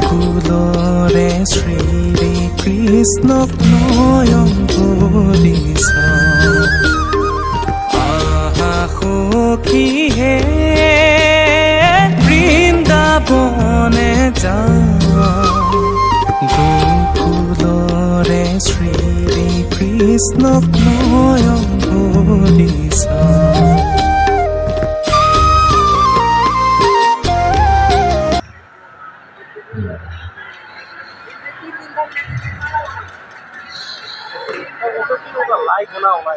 গোকুলৰে শ্ৰী কৃষ্ণক নয়ন ভৰিছ আহা সখী হে বৃন্দাবনে গোকুলৰে শ্ৰী কৃষ্ণক নয়ন ভৰিছ来，看到没？